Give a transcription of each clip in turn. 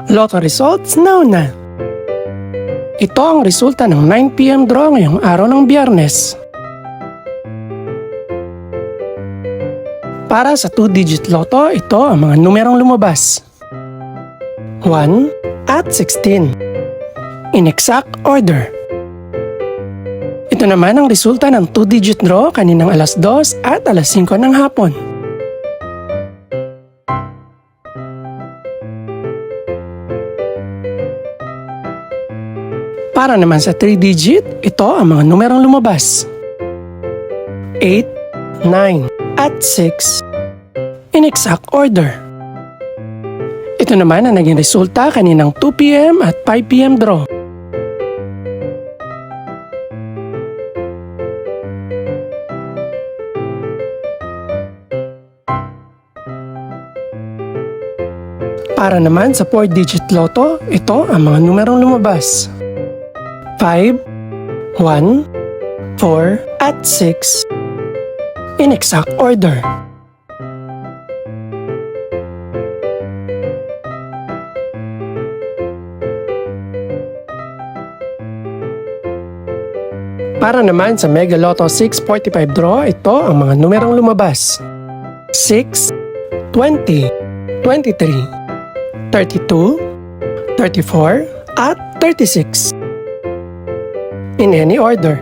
Lotto results now na. Ito ang resulta ng 9 PM draw ngayong araw ng Biyernes. Para sa 2-digit lotto, ito ang mga numerong lumabas. 1 at 16. In exact order. Ito naman ang resulta ng 2-digit draw kaninang alas 2 at alas 5 ng hapon. Para naman sa 3-digit, ito ang mga numerong lumabas. 8, 9, at 6. In exact order. Ito naman ang naging resulta kaninang 2 PM at 5 PM draw. Para naman sa 4-digit lotto, ito ang mga numerong lumabas. 5, 1, 4, at 6. In exact order. Para naman sa Mega Lotto 645 draw, ito ang mga numerong lumabas. 6, 20, 23, 32, 34, at 36. In any order.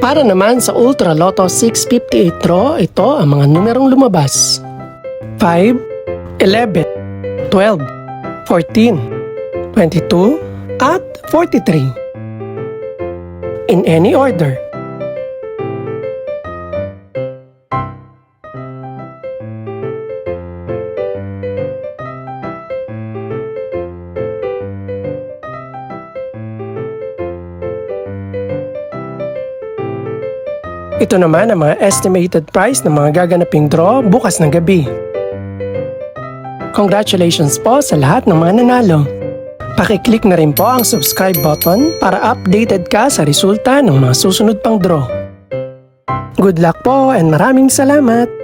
Para naman sa Ultra Lotto 658 draw, ito ang mga numerong lumabas. 5, 11, 12, 14, 22, at 43. In any order. Ito naman ang mga estimated price ng mga gaganaping draw bukas ng gabi. Congratulations po sa lahat ng mga nanalo. Pakiclick na rin po ang subscribe button para updated ka sa resulta ng mga susunod pang draw. Good luck po and maraming salamat!